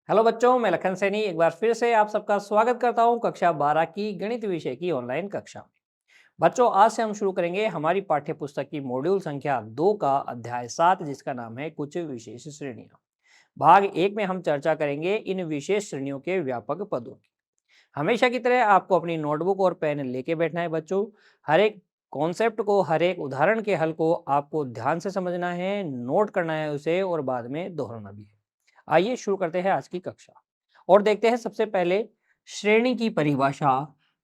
Hello बच्चों, मैं लखन सैनी एक बार फिर से आप सबका स्वागत करता हूं कक्षा 12 की गणित विषय की ऑनलाइन कक्षा में। बच्चों, आज से हम शुरू करेंगे हमारी पाठ्य पुस्तक की मॉड्यूल संख्या 2 का अध्याय 7, जिसका नाम है कुछ विशेष श्रेणियां। भाग 1 में हम चर्चा करेंगे इन विशेष श्रेणियों के व्यापक पदों की। हमेशा की तरह आपको अपनी नोटबुक और पेन लेके बैठना है बच्चों। हर एक कॉन्सेप्ट को, हर एक उदाहरण के हल को आपको ध्यान से समझना है, नोट करना है उसे और बाद में दोहराना भी है। आइए शुरू करते हैं आज की कक्षा और देखते हैं सबसे पहले श्रेणी की परिभाषा।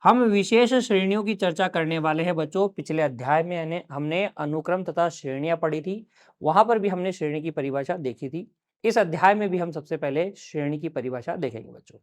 हम विशेष श्रेणियों की चर्चा करने वाले हैं बच्चों। पिछले अध्याय में हमने अनुक्रम तथा श्रेणियां पढ़ी थी, वहां पर भी हमने श्रेणी की परिभाषा देखी थी। इस अध्याय में भी हम सबसे पहले श्रेणी की परिभाषा देखेंगे बच्चों।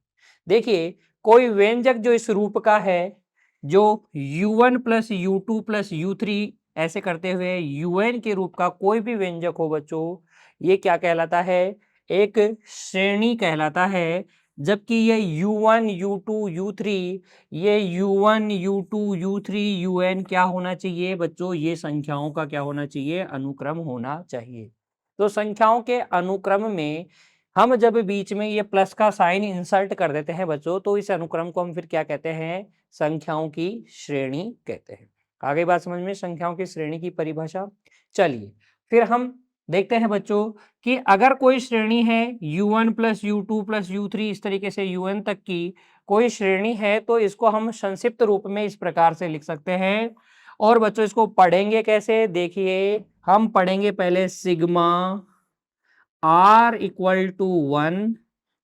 देखिए, कोई व्यंजक जो इस रूप का है, जो u1 plus u2 plus u3 ऐसे करते हुए un के रूप का कोई भी व्यंजक हो बच्चों, ये क्या कहलाता है? एक श्रेणी कहलाता है। जबकि ये u1 u2 u3, ये u1 u2 u3 un क्या होना चाहिए बच्चों? ये संख्याओं का क्या होना चाहिए? अनुक्रम होना चाहिए। तो संख्याओं के अनुक्रम में हम जब बीच में ये प्लस का साइन इंसर्ट कर देते हैं बच्चों, तो इस अनुक्रम को हम फिर क्या कहते हैं? संख्याओं की श्रेणी कहते हैं। आ गई बात समझ में संख्याओं की श्रेणी की परिभाषा। चलिए फिर हम देखते हैं बच्चों कि अगर कोई श्रेणी है u1 plus u2 plus u3, इस तरीके से un तक की कोई श्रेणी है, तो इसको हम संक्षिप्त रूप में इस प्रकार से लिख सकते हैं। और बच्चों इसको पढ़ेंगे कैसे? देखिए, हम पढ़ेंगे पहले सिग्मा r इक्वल टू 1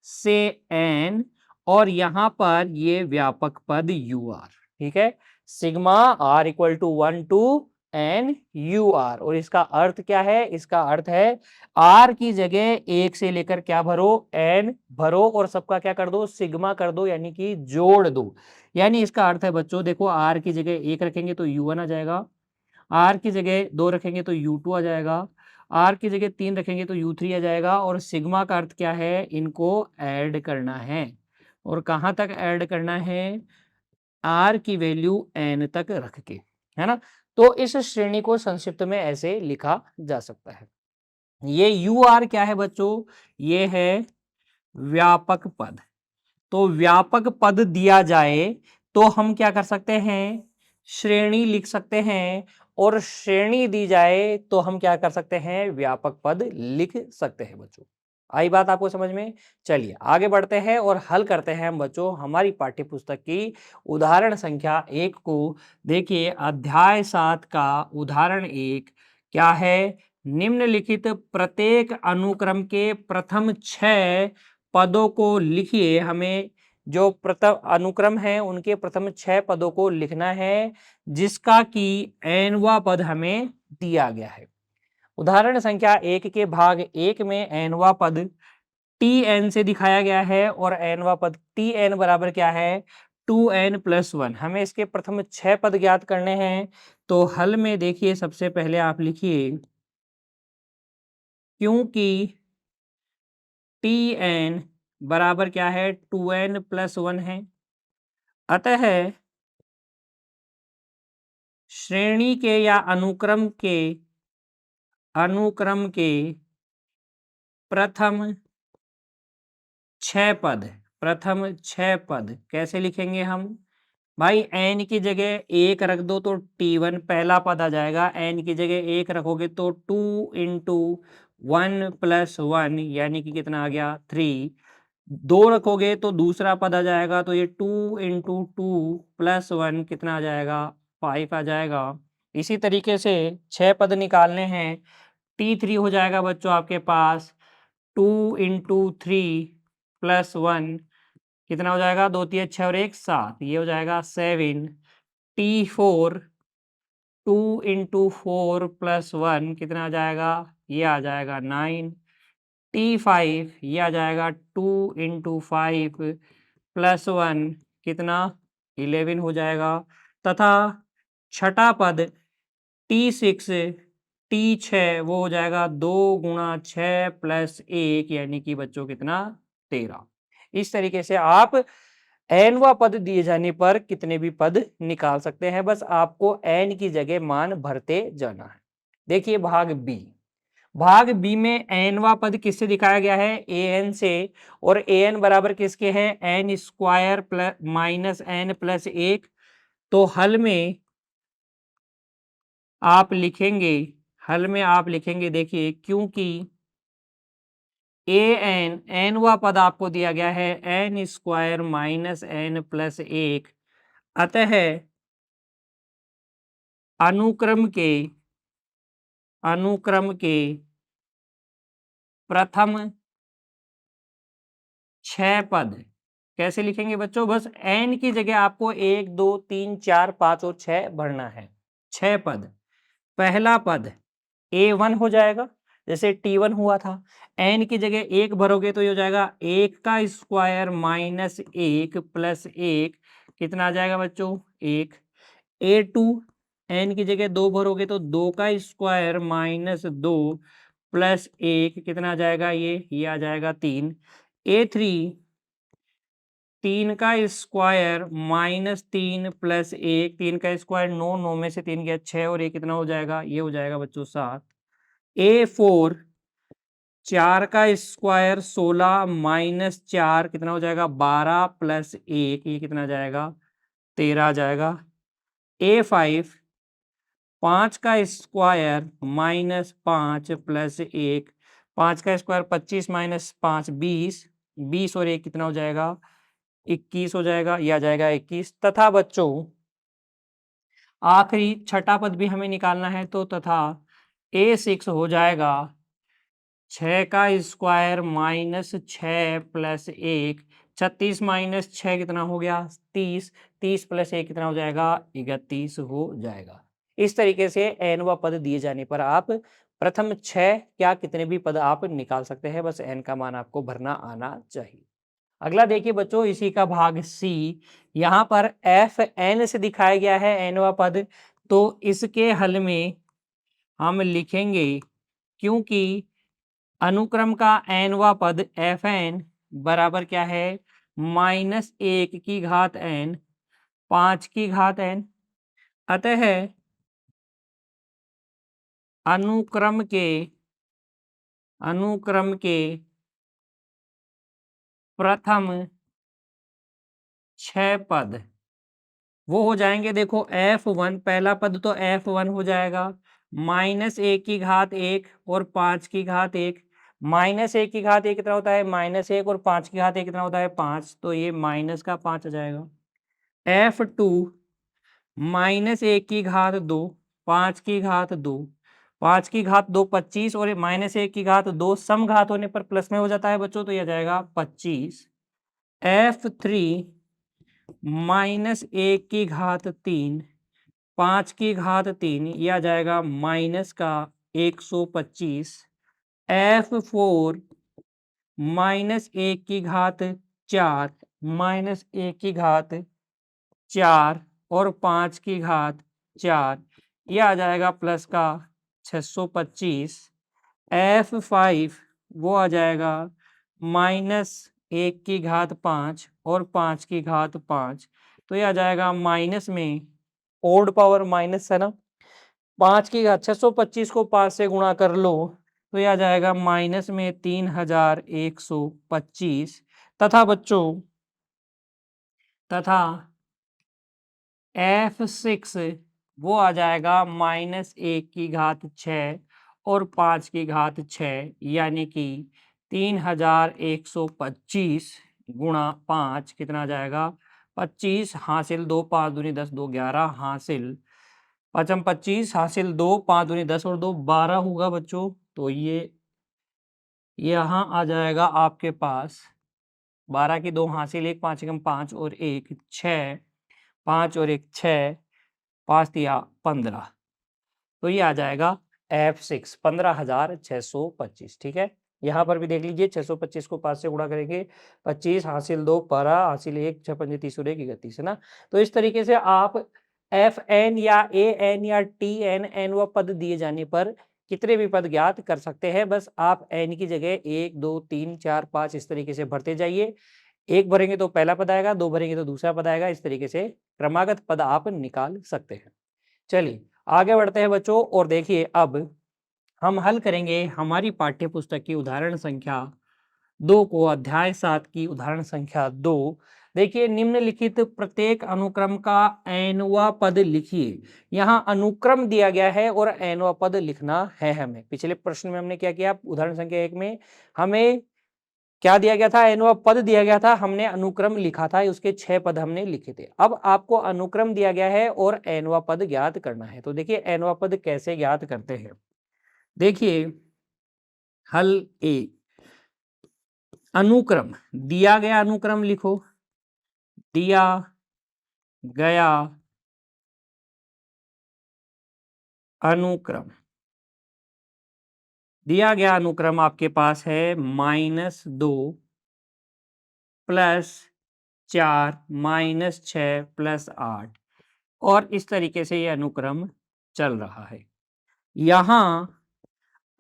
से n, और यहां पर ये व्यापक पद ur। ठीक है, sigma r equal to 1 to n ur। और इसका अर्थ क्या है? इसका अर्थ है r की जगह 1 से लेकर क्या भरो? n भरो, और सबका क्या कर दो? सिग्मा कर दो, यानी कि जोड़ दो। यानी इसका अर्थ है बच्चों, देखो r की जगह 1 रखेंगे तो u1 आ जाएगा, r की जगह 2 रखेंगे तो u2 आ जाएगा, r की जगह 3 रखेंगे तो u3 आ जाएगा। और सिग्मा का अर्थ क्या है? इनको ऐड करना है। और कहाँ तक ऐड करना है? r की वैल्यू n तक रख के, है ना। तो इस श्रेणी को संक्षिप्त में ऐसे लिखा जा सकता है। ये ur क्या है बच्चों? ये है व्यापक पद। तो व्यापक पद दिया जाए तो हम क्या कर सकते हैं? श्रेणी लिख सकते हैं। और श्रेणी दी जाए तो हम क्या कर सकते हैं? व्यापक पद लिख सकते हैं बच्चों। आई बात आपको समझ में? चलिए आगे बढ़ते हैं और हल करते हैं हम बच्चों हमारी पाठ्य पुस्तक की उदाहरण संख्या 1 को। देखिए, अध्याय 7 का उदाहरण 1 क्या है? निम्नलिखित प्रत्येक अनुक्रम के प्रथम 6 पदों को लिखिए। हमें जो प्रथम अनुक्रम है उनके प्रथम 6 पदों को लिखना है, जिसका कि nवां पद हमें दिया गया है। उदाहरण संख्या 1 के भाग 1 में nवां पद tn से दिखाया गया है, और nवां पद tn बराबर क्या है? 2n plus 1। हमें इसके प्रथम 6 पद ज्ञात करने हैं। तो हल में देखिए, सबसे पहले आप लिखिए, क्योंकि tn बराबर क्या है? 2n प्लस 1 है, अतः श्रेणी के या अनुक्रम के प्रथम 6 पद कैसे लिखेंगे हम? भाई n की जगह 1 रख दो तो t1 पहला पद आ जाएगा। n की जगह 1 रखोगे तो 2 इंटू 1 प्लस 1, यानी कि कितना आ गया? 3। 2 रखोगे तो दूसरा पद आ जाएगा, तो ये 2 इंटू 2 प्लस 1 कितना आ जाएगा? 5 आ जाएगा। इसी तरीके से 6 पद निकालने हैं। t3 हो जाएगा बच्चों आपके पास 2 इंटू 3 प्लस 1, कितना हो जाएगा? 2 3 6 और 1 7, ये हो जाएगा 7। t4 2 इंटू 4 प्लस 1 कितना आ जाएगा? ये आ जाएगा 9। t5 ये आ जाएगा 2 इंटू 5 प्लस 1, कितना? 11 हो जाएगा। तथा छठा पद t6 t6 वो हो जाएगा 2 गुणा 6 प्लस 1, यानी कि बच्चों कितना? 13। इस तरीके से आप nवां पद दिए जाने पर कितने भी पद निकाल सकते हैं। बस आपको n की जगह मान भरते जाना है। देखिए भाग बी। भाग बी में एनवा पद किससे दिखाया गया है, ए एन से, और ए एन बराबर किसके हैं, N square plus minus N plus एक। तो हल में आप लिखेंगे देखिए, क्योंकि ए एन एनवा पद आपको दिया गया है N square minus N plus एक, अतः अनुक्रम के प्रथम 6 पद कैसे लिखेंगे बच्चों, बस एन की जगह आपको 1 2 3 4 5 और 6 भरना है। 6 पद। पहला पद A1 हो जाएगा, जैसे T1 हुआ था। एन की जगह 1 भरोगे तो ये हो जाएगा 1 का स्क्वायर माइनस 1 प्लस 1, कितना आ जाएगा बच्चों, 1। A2 एन की जगह 2 भरोगे तो 2 का स्क्वायर माइनस 2 प्लस 1, कितना आ जाएगा, ये आ जाएगा 3। A3 3 का स्क्वायर माइनस 3 प्लस 1, 3 का स्क्वायर 9, 9 में से 3 गया 6, और ये कितना हो जाएगा, ये हो जाएगा बच्चों 7। A4 4 का स्क्वायर 16 माइनस 4, कितना हो जाएगा, 12 प्लस 1, ये कितना आ जाएगा, 13 आ जाएगा। A5 5 का स्क्वायर माइनस 5 प्लस 1, 5 का स्क्वायर 25 माइनस 5 20, 20 और 1 कितना हो जाएगा, 21 हो जाएगा, ये आ जाएगा 21। तथा बच्चों आखिरी छठा पद भी हमें निकालना है, तो तथा A6 हो जाएगा 6 का स्क्वायर माइनस 6 प्लस 1, 36 माइनस 6 कितना हो गया, 30, 30 प्लस 1 कितना हो जाएगा, 31 हो जाएगा। इस तरीके से एन व पद दिए जाने पर आप प्रथम 6 या कितने भी पद आप निकाल सकते हैं, बस एन का मान आपको भरना आना चाहिए। अगला देखिए बच्चों, इसी का भाग सी। यहाँ पर एफ एन से दिखाया गया है एनवा पद, तो इसके हल में हम लिखेंगे, क्योंकि अनुक्रम का एनवा पद एफ एन बराबर क्या है, माइनस 1 की घात एन 5 की घात एन, अतः अनुक्रम के प्रथम 6 पद वो हो जाएंगे, देखो F1 पहला पद तो F1 हो जाएगा माइनस 1 की घात 1 और 5 की घात 1। माइनस 1 की घात 1 कितना होता है, माइनस 1, और 5 की घात 1 कितना होता है, 5, तो ये माइनस का 5 आ जाएगा। F2 माइनस 1 की घात 2, 5 की घात 2, 5 की घात 2 25, और माइनस 1 की घात 2 सम घात होने पर प्लस में हो जाता है बच्चों, तो यह जाएगा 25। F3 माइनस 1 की घात 3, 5 की घात 3, यह आ जाएगा माइनस का 125। F4 माइनस 1 की घात 4, माइनस 1 की घात 4 और 5 की घात 4, यह आ जाएगा प्लस का 625। F5 वो आ जाएगा माइनस 1 की घात 5 और 5 की घात 5, तो यह आ जाएगा माइनस में ओड पावर माइनस है ना, 5 की घात 625 को 5 से गुणा कर लो, तो यह आ जाएगा माइनस में 3125। तथा बच्चों F6 वो आ जाएगा माइनस 1 की घात 6 और 5 की घात 6, यानी कि 3125 गुणा 5 कितना आ जाएगा, 25 हासिल 2, 5 दूनी 10, 2 11 हासिल 5 25 हासिल 2, 5 दूनी 10 और 2 12 होगा बच्चों। तो ये यहाँ आ जाएगा आपके पास 12 की 2 हासिल 1, 5 एकम 5 और 1 6, 5 और 1 6, 5 तिया 15, तो ये आ जाएगा F6 15,625। ठीक है, यहाँ पर भी देख लीजिए 625 को 5 से गुणा करेंगे, 25 हासिल 2 12 हासिल 1 6 पंजे 30 और 1 31 है ना। तो इस तरीके से आप FN या AN या TN एन व पद दिए जाने पर कितने भी पद ज्ञात कर सकते हैं, बस आप n की जगह 1 2 3 4 5 इस तरीके से भरते जाइए। 1 भरेंगे तो पहला पद आएगा, 2 भरेंगे तो दूसरा पद आएगा, इस तरीके से क्रमागत पद आप निकाल सकते हैं। चलिए आगे बढ़ते हैं बच्चों, और देखिए अब हम हल करेंगे हमारी पाठ्य पुस्तक की उदाहरण संख्या 2 को, अध्याय 7 की उदाहरण संख्या 2। देखिए, निम्नलिखित प्रत्येक अनुक्रम का एनवा पद लिखिए। यहाँ अनुक्रम दिया गया है और एनवा पद लिखना है हमें। पिछले प्रश्न में हमने क्या किया, उदाहरण संख्या 1 में हमें क्या दिया गया था, एनवा पद दिया गया था, हमने अनुक्रम लिखा था, उसके 6 पद हमने लिखे थे। अब आपको अनुक्रम दिया गया है और एनवा पद ज्ञात करना है। तो देखिए एनवा पद कैसे ज्ञात करते हैं। देखिए हल ए, अनुक्रम दिया गया अनुक्रम लिखो, दिया गया अनुक्रम, दिया गया अनुक्रम आपके पास है -2 +4 -6 +8 और इस तरीके से ये अनुक्रम चल रहा है। यहाँ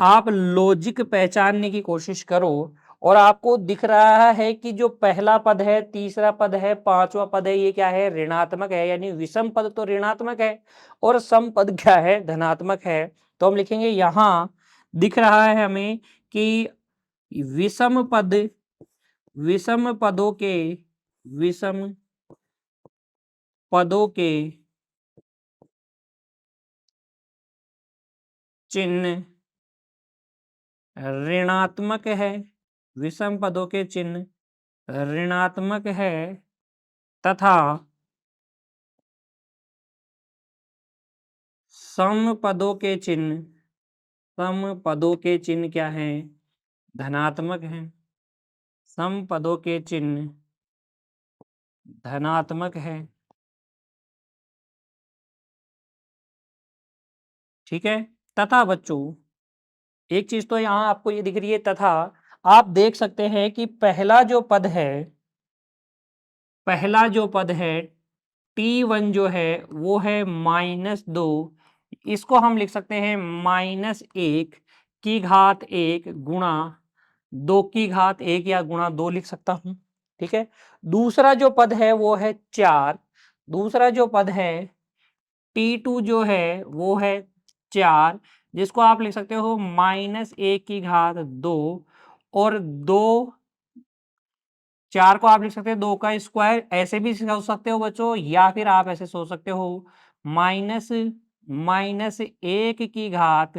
आप लॉजिक पहचानने की कोशिश करो और आपको दिख रहा है कि जो पहला पद है, तीसरा पद है, पांचवा पद है, ये क्या है, ऋणात्मक है। यानी विषम पद तो ऋणात्मक है और सम पद क्या है, धनात्मक है। तो हम लिखेंगे यहाँ दिख रहा है हमें कि विषम पद, विषम पदों के, विषम पदों के चिन्ह ऋणात्मक है, विषम पदों के चिन्ह ऋणात्मक है तथा सम पदों के चिन्ह, सम पदों के चिन्ह क्या है, धनात्मक है। सम पदों के चिन्ह धनात्मक है। ठीक है। तथा बच्चों एक चीज तो यहाँ आपको ये दिख रही है, तथा आप देख सकते हैं कि पहला जो पद है, पहला जो पद है T1 जो है वो है -2। इसको हम लिख सकते हैं -1 की घात 1 गुणा 2 की घात 1 या गुणा 2 लिख सकता हूं। ठीक है। दूसरा जो पद है वो है 4। दूसरा जो पद है T2 जो है वो है 4, जिसको आप लिख सकते हो -1 की घात 2 और 2, 4 को आप लिख सकते हो 2 का स्क्वायर, ऐसे भी सोच सकते हो बच्चों, या फिर आप ऐसे सोच सकते हो माइनस माइनस 1 की घात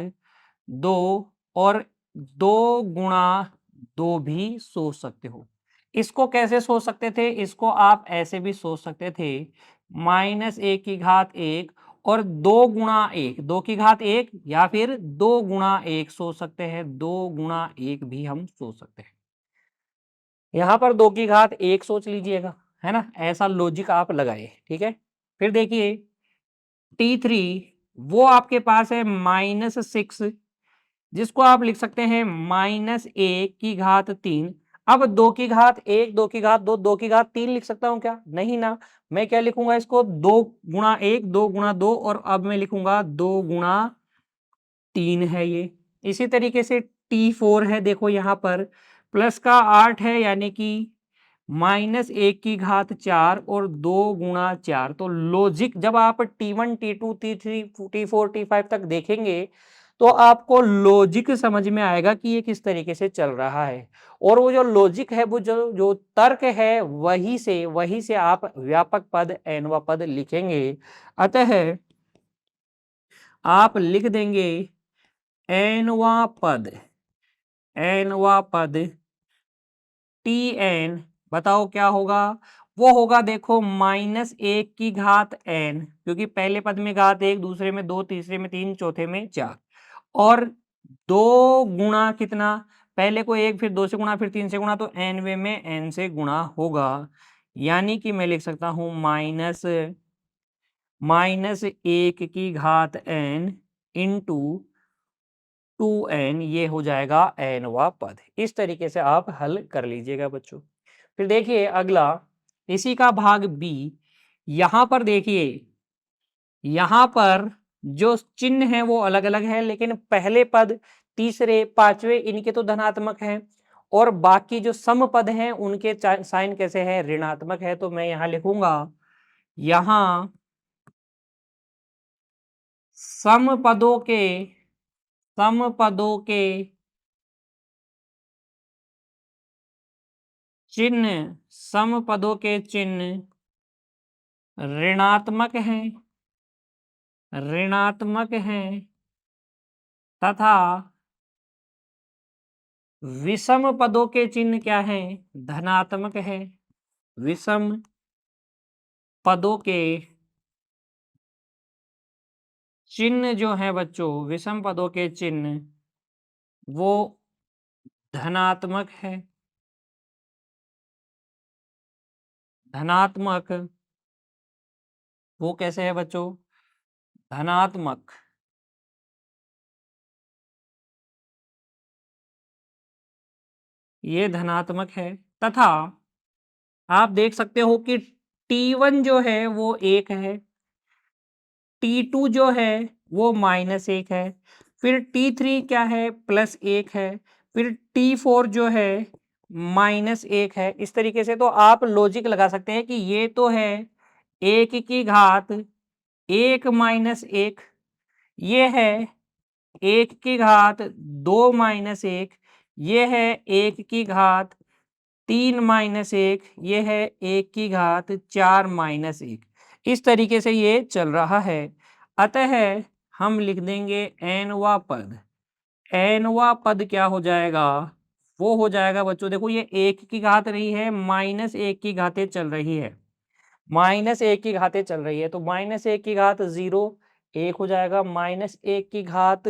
2 और 2 गुणा 2 भी सोच सकते हो। इसको कैसे सोच सकते थे, इसको आप ऐसे भी सोच सकते थे -1 की घात 1 और 2 गुणा 1, 2 की घात 1 या फिर 2 गुणा 1 सोच सकते हैं, 2 गुणा 1 भी हम सोच सकते हैं। यहाँ पर 2 की घात 1 सोच लीजिएगा, है ना, ऐसा लॉजिक आप लगाए। ठीक है। फिर देखिए T3 वो आपके पास है -6, जिसको आप लिख सकते हैं -1 की घात 3। अब 2 की घात 1, 2 की घात 2, 2 की घात 3 लिख सकता हूं क्या, नहीं ना। मैं क्या लिखूंगा इसको, 2 गुणा 1, 2 गुणा 2 और अब मैं लिखूंगा 2 गुणा 3 है ये। इसी तरीके से T4 है, देखो यहाँ पर प्लस का 8 है, यानी कि -1 की घात 4 और 2 गुणा 4। तो लॉजिक जब आप T1 T2 T3 T4 T5 तक देखेंगे तो आपको लॉजिक समझ में आएगा कि ये किस तरीके से चल रहा है। और वो जो लॉजिक है, वो जो जो तर्क है, वही से आप व्यापक पद एनवा पद लिखेंगे। अतः आप लिख देंगे एनवा पद, एनवा पद Tn, बताओ क्या होगा, वो होगा देखो -1 की घात n, क्योंकि पहले पद में घात 1, दूसरे में 2, तीसरे में 3, चौथे में 4 और 2 गुणा कितना, पहले को 1 फिर 2 से गुणा फिर 3 से गुणा, तो nवे में n से गुणा होगा। यानी कि मैं लिख सकता हूं -1 की घात n इंटू 2n, ये हो जाएगा nवा पद। इस तरीके से आप हल कर लीजिएगा बच्चों। फिर देखिए अगला, इसी का भाग बी। यहां पर देखिए, यहां पर जो चिन्ह है वो अलग अलग है, लेकिन पहले पद, तीसरे, पांचवे इनके तो धनात्मक हैं और बाकी जो सम पद हैं उनके साइन कैसे है, ऋणात्मक है। तो मैं यहां लिखूंगा, यहां सम पदों के समपदों के चिन्ह समपदों के चिन्ह ऋणात्मक हैं ऋणात्मक हैं तथा विषम पदों के चिन्ह क्या हैं? धनात्मक है। विषम पदों के चिन्ह जो है बच्चों, विषम पदों के चिन्ह वो धनात्मक है। धनात्मक वो कैसे है बच्चों? धनात्मक ये धनात्मक है तथा आप देख सकते हो कि T1 जो है वो 1 है, T2 जो है वो -1 है, फिर T3 क्या है? +1 है, फिर T4 जो है -1 है। इस तरीके से तो आप लॉजिक लगा सकते हैं कि ये तो है 1 की घात 1 - 1, ये है 1 की घात 2 - 1, ये है 1 की घात 3 - 1, ये है 1 की घात 4 - 1। इस तरीके से ये चल रहा है। अतः हम लिख देंगे nवा पद। nवा पद क्या हो जाएगा? वो हो जाएगा बच्चों, देखो ये 1 की घात रही है, -1 की घातें चल रही है। -1 की घातें चल रही है तो -1 की घात 0 1 हो जाएगा, -1 की घात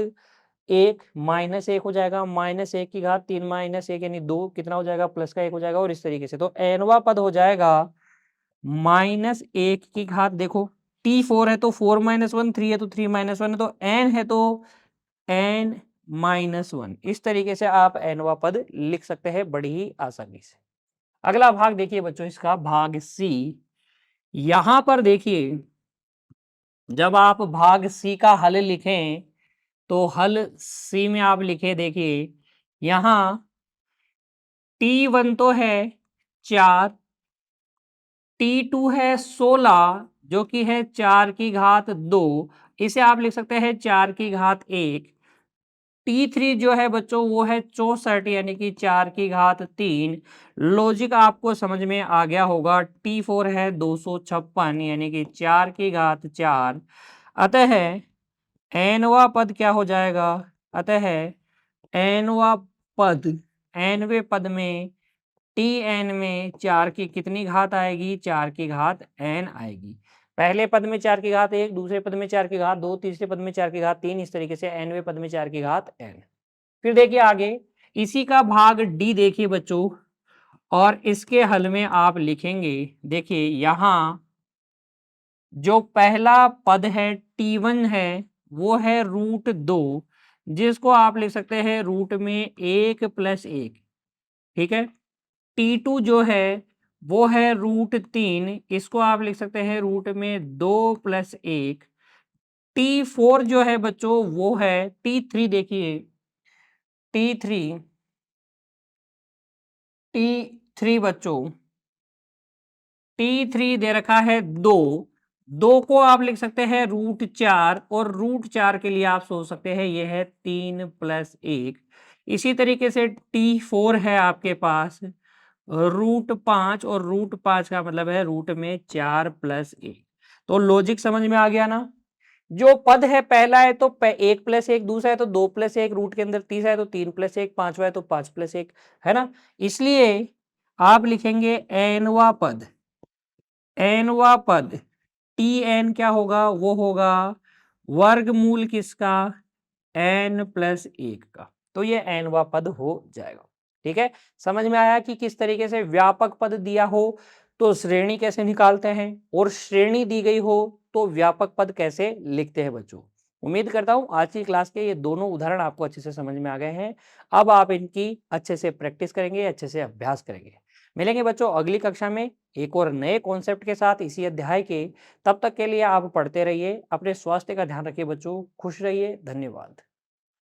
1 -1 हो जाएगा, -1 की घात 3 -1 यानी 2 कितना हो जाएगा? प्लस का 1 हो जाएगा और इस तरीके से तो nवा पद हो जाएगा -1 की घात, देखो T4 है तो 4 - 1, 3 है तो 3 - 1 है, तो n है तो n-1। इस तरीके से आप nवा पद लिख सकते हैं बड़ी ही आसानी से। अगला भाग देखिए बच्चों, इसका भाग सी। यहां पर देखिए, जब आप भाग सी का हल लिखें तो हल सी में आप लिखे, देखिए यहां T1 तो है 4, T2 है 16 जो कि है 4 की घात 2, इसे आप लिख सकते हैं 4 की घात 1। T3 जो है बच्चों वो है 64 यानी कि 4 की घात 3। लॉजिक आपको समझ में आ गया होगा। T4 है 256 यानी कि 4 की घात 4। अतः nवा पद क्या हो जाएगा? अतः nवा पद, nवे पद में Tn में 4 की कितनी घात आएगी? 4 की घात n आएगी। पहले पद में 4 की घात 1, दूसरे पद में 4 की घात 2, तीसरे पद में 4 की घात 3, इस तरीके से nवे पद में 4 की घात n। फिर देखिए आगे इसी का भाग डी देखिए बच्चों, और इसके हल में आप लिखेंगे, देखिए यहां जो पहला पद है T1 है वो है √2, जिसको आप लिख सकते हैं रूट में 1 + 1, ठीक है। T2 जो है वो है √3, इसको आप लिख सकते हैं रूट में 2 + 1। T4 जो है बच्चों वो है T3, देखिए T3 T3 बच्चों T3 दे रखा है 2, 2 को आप लिख सकते हैं √4 और √4 के लिए आप सोच सकते हैं ये है 3 + 1। इसी तरीके से T4 है आपके पास √5 और √5 का मतलब है रूट में 4 + 1। तो लॉजिक समझ में आ गया ना? जो पद है पहला है तो 1 + 1, दूसरा है तो 2 + 1, रूट के अंदर तीसरा है तो 3 + 1, पांचवा है तो 5 + 1, है ना? इसलिए आप लिखेंगे nवा पद। nवा पद Tn क्या होगा? वो होगा वर्गमूल किसका? n + 1 का। तो ये nवा पद हो जाएगा। ठीक है, समझ में आया कि किस तरीके से व्यापक पद दिया हो तो श्रेणी कैसे निकालते हैं और श्रेणी दी गई हो तो व्यापक पद कैसे लिखते हैं बच्चों। उम्मीद करता हूं आज की क्लास के ये दोनों उदाहरण आपको अच्छे से समझ में आ गए हैं। अब आप इनकी अच्छे से प्रैक्टिस करेंगे, अच्छे से अभ्यास करेंगे। मिलेंगे बच्चों अगली कक्षा में एक और नए कॉन्सेप्ट के साथ इसी अध्याय के। तब तक के लिए आप पढ़ते रहिए, अपने स्वास्थ्य का ध्यान रखिए बच्चों, खुश रहिए, धन्यवाद।